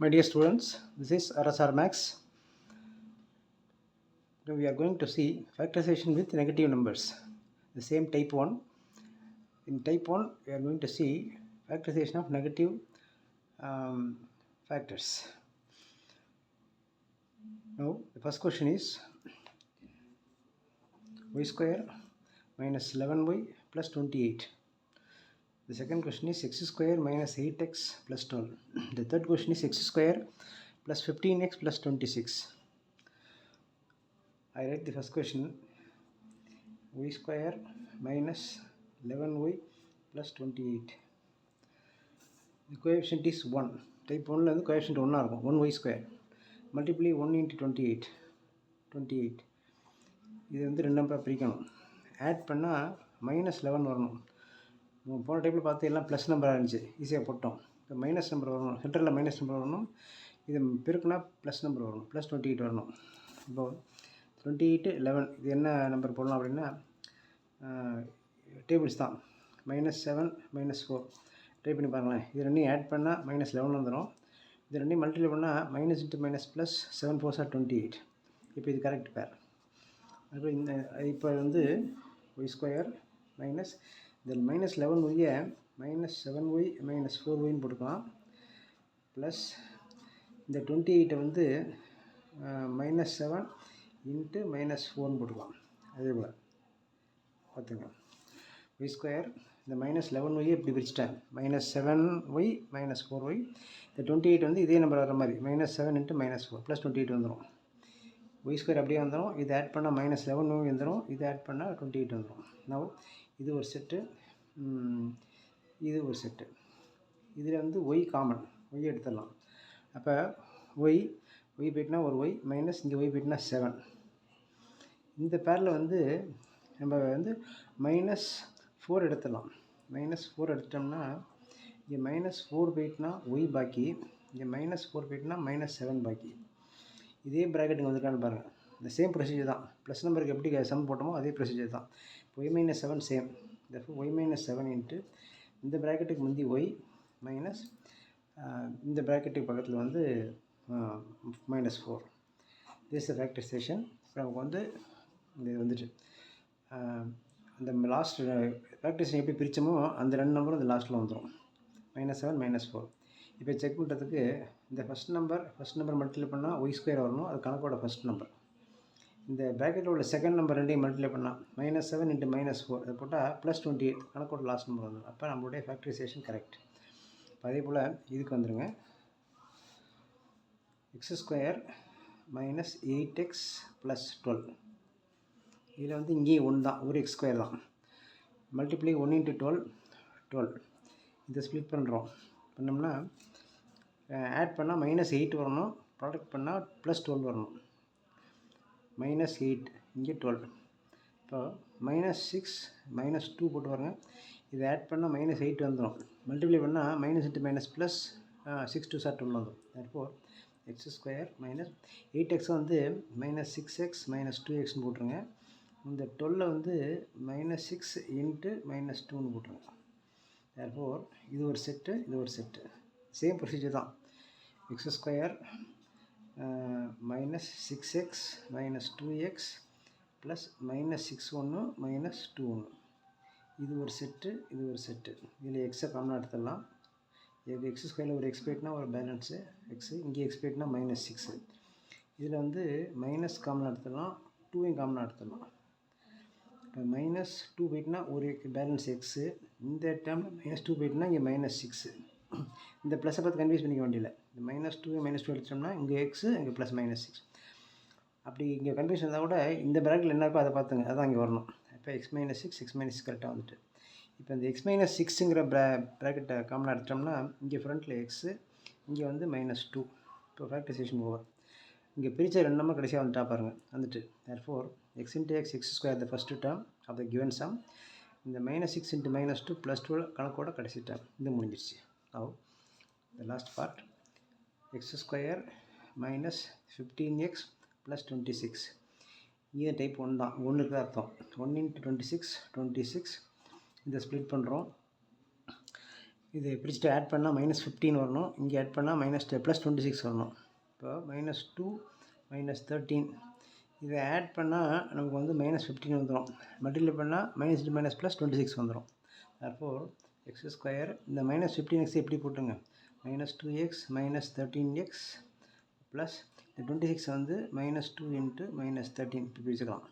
My dear students, this is RSR Max. Now we are going to see factorization with negative numbers, the same type 1. In type 1, we are going to see factorization of negative factors. Now, the first question is y square minus 11y plus 28. The second question is x square minus 8x plus 12. The third question is x square plus 15x plus 26. I write the first question, y square minus 11y plus 28. The coefficient is 1. Type 1 the coefficient 1 இருக்கும் 1y square. Multiply 1 into 28. 28. இது வந்து ரெண்டு நம்பராக பிரிக்கணும். Add பண்ணால் minus 11 வரணும். போன டைப்பில் பார்த்து எல்லாம் ப்ளஸ் நம்பராக இருந்துச்சு, ஈஸியாக போட்டோம். இப்போ மைனஸ் நம்பர் வரணும், சென்டரில் மைனஸ் நம்பர் வரணும். இது பெருக்குனா ப்ளஸ் நம்பர் வரணும், ப்ளஸ் 28 வரணும். இப்போது 28 11 இது என்ன நம்பர் போடலாம் அப்படின்னா டேபிள்ஸ் தான். -7 -4 ட்ரை பண்ணி பாருங்களேன். இது ரெண்டையும் ஆட் பண்ணால் -11 வந்துடும். இது ரெண்டையும் மல்டிப்ளை பண்ணால் மைனஸ் இன்ட்டு மைனஸ் ப்ளஸ் 7 4 28. இப்போ இது கரெக்ட் பேர். அப்புறம் இந்த இப்போ வந்து ஒய் ஸ்கொயர் மைனஸ் இதில் -11y -7y -4yன்னு போட்டுக்கலாம். ப்ளஸ் இந்த 28 வந்து -7 இன்ட்டு -4ன்னு போட்டுக்கலாம். அதே போல் பார்த்துங்க, ஒய் ஸ்கொயர் இந்த -11y இப்படி பிரிச்சுட்டேன். -7y -4y. இந்த 28 வந்து இதே நம்பர் வர மாதிரி -7 இன்ட்டு -4 ப்ளஸ் 28 வந்துடும். ஒய் ஸ்கொயர் அப்படியே வந்துடும். இது ஆட் பண்ணால் -11y வந்துடும். இது ஆட் பண்ணால் 28 வந்துடும். நான் இது ஒரு செட்டு, இது ஒரு செட்டு. இதில் வந்து ஒய் காமன், ஒய் எடுத்துடலாம். அப்போ ஒய் போயிட்டுனா ஒரு ஒய் மைனஸ் இங்கே ஒய் போயிட்டுனா 7. இந்த பேரில் வந்து நம்ம வந்து -4 எடுத்துடலாம். -4 எடுத்துட்டோம்னா இங்கே -4 போயிட்டுனா ஒய் பாக்கி, இங்கே -4 போயிட்டுனா -7 பாக்கி. இதே ப்ராக்கெட் இங்கே வந்துருக்கான்னு பாருங்கள். இந்த சேம் ப்ரொசீஜர் தான். ப்ளஸ் நம்பருக்கு எப்படி சம் போட்டோமோ அதே ப்ரொசீஜர் தான். Y -7 same. ஒய் -7 இன்ட்டு இந்த ப்ராக்கெட்டுக்கு முந்தி ஒய் மைனஸ் இந்த ப்ராக்கெட்டுக்கு பக்கத்தில் வந்து -4. This factorisation. இப்போ நமக்கு வந்து இது வந்துட்டு அந்த லாஸ்ட் ஃபேக்டரைசேஷன் எப்படி பிரித்தோமோ அந்த ரெண்டு நம்பரும் இந்த லாஸ்ட்டில் வந்துடும். -7 -4. இப்போ செக் பண்ணுறதுக்கு இந்த ஃபஸ்ட் நம்பர் மல்டிப்ளை பண்ணால் ஒய் ஸ்கொயர் வரணும். அது கணக்கோட ஃபஸ்ட் நம்பர். இந்த ப்ராக்கெட்டில் உள்ள செகண்ட் நம்பர் ரெண்டையும் மல்டிப்ளை பண்ணால் -7 இன்ட்டு -4 அது போட்டால் ப்ளஸ் 28 கணக்கோட லாஸ்ட் நம்பர் வந்துடும். அப்போ நம்மளுடைய ஃபேக்டரைசேஷன் கரெக்ட். இப்போ அதே போல் இதுக்கு வந்துடுங்க. X square minus 8x plus 12. இதில் வந்து இங்கேயும் 1 தான், ஒரு எக்ஸ் ஸ்கொயர் தான். Multiply 1 into 12. இதை ஸ்ப்ளிட் பண்ணுறோம். பண்ணோம்னா ஆட் பண்ணால் -8 வரணும், ப்ராடக்ட் பண்ணால் ப்ளஸ் 12 வரணும். -8 இங்கே 12. இப்போ -6 -2 போட்டு பாருங்க. இதை ஆட் பண்ணால் -8 வந்துடும். மல்டிப்ளை பண்ணால் மைனஸ் இன்ட்டு மைனஸ் ப்ளஸ் 6 2 12 வந்துடும். தற்போது எக்ஸ் ஸ்கொயர் மைனஸ் 8x வந்து -6x -2xன்னு போட்டுருங்க. இந்த 12 வந்து -6 இன்ட்டு -2ன்னு போட்டுருங்க. தற்போது இது ஒரு செட்டு, இது ஒரு செட்டு. சேம் ப்ரொசீஜர் தான். X square -6x -2x plus -6 1 -2 1. இது ஒரு செட்டு, இது ஒரு செட்டு. இதில் எக்ஸை காமனாக எடுத்துடலாம். இது எக்ஸ் ஸ்கொயரில் ஒரு எக்ஸ் போயிட்டுனா ஒரு பேலன்ஸு எக்ஸு, இங்கே எக்ஸ் போயிட்டுனா -6. இதில் வந்து மைனஸ் காமனாக எடுத்துடலாம், 2 காமனாக எடுத்துடலாம். இப்போ -2 போயிட்டுனா ஒரு பேலன்ஸ் எக்ஸு, இந்த டேர்மில் -2 போயிட்டுனா இங்கே -6. இந்த ப்ளஸை பார்த்து கன்ஃபியூஸ் பண்ணிக்க வேண்டியதில்லை. இந்த -2 எடுத்தோம்னா இங்கே எக்ஸு, இங்கே ப்ளஸ் -6. அப்படி இங்கே கன்ஃபியூஷன் இருந்தால் கூட இந்த ப்ராக்கெட்டில் என்ன இருக்கோ அதை பார்த்துங்க, அதான் இங்கே வரணும். இப்போ x -6 கரெக்டாக வந்துட்டு. இப்போ இந்த x -6ங்கிற ப்ராக்கெட்டை காமனாக எடுத்தோம்னா இங்கே ஃப்ரண்ட்டில் எக்ஸு, இங்கே வந்து -2. இப்போ ஃபேக்டரைசேஷன் ஓவர். இங்கே பிரித்த ரெண்டு நம்பர் கடைசியாக வந்துட்டா பாருங்கள், வந்துட்டு. therefore x into x square the first term of the given sum. இந்த -6 into -2 + 12 கணக்கோட கடைசி term. இது முடிஞ்சிருச்சு. now the last part, x square minus 15x plus 26. இது டைப் 1 தான், 1 இருக்கிற அர்த்தம். 1 into 26 26. இதை ஸ்ப்ளிட் பண்ணுறோம். இது பிரிச்சுட்டு ஆட் பண்ணால் -15 வரணும். இங்கே ஆட் பண்ணால் +26 வரணும். இப்போ -2 -13 இதை ஆட் பண்ணால் நமக்கு வந்து -15 வந்துடும். மல்டிப்ளை பண்ணால் -26 வந்துடும். therefore x² இந்த -15x எப்படி போட்டுங்க, -2x -13x ப்ளஸ் இந்த 26 வந்து -2 × -13 இப்படி பிரிச்சுக்கலாம்.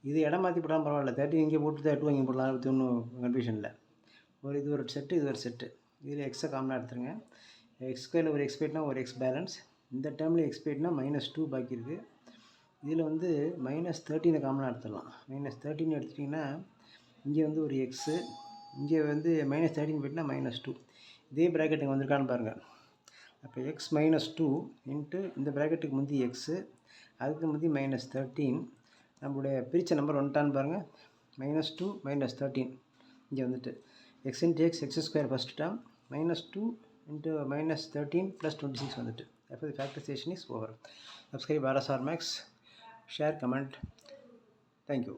இது இடம் மாற்றி போட்டாலும் பரவாயில்ல, 13 இங்கே போட்டு 2 இங்கே போடலாம், அது ஒன்றும் கன்ஃபியூஷன் இல்லை. இது ஒரு செட்டு, இது ஒரு செட்டு. இதில் எக்ஸை காமனாக எடுத்துருங்க. x² ஒரு x போயிட்டுனா ஒரு x பேலன்ஸ். இந்த டேர்மில் x போயிட்டுனா -2 பாக்கி இருக்குது. இதில் வந்து -13 காமனாக எடுத்துடலாம். -13 எடுத்துட்டிங்கன்னா இங்கே வந்து ஒரு எக்ஸு, இங்கே வந்து -13 போயிட்டுனா -2. இதே ப்ராக்கெட் இங்கே வந்திருக்கான்னு பாருங்கள். அப்போ x -2 இன்ட்டு இந்த ப்ராக்கெட்டுக்கு முந்தி எக்ஸு, அதுக்கு முந்தி -13. நம்மளுடைய பிரித்த நம்பர் வந்துட்டான்னு பாருங்கள். -2 -13 இங்கே வந்துட்டு x × x x² first term, -2 × -13 +26 வந்துட்டு. Therefore the factorization is over. Subscribe RSR Max, share, comment. Thank you.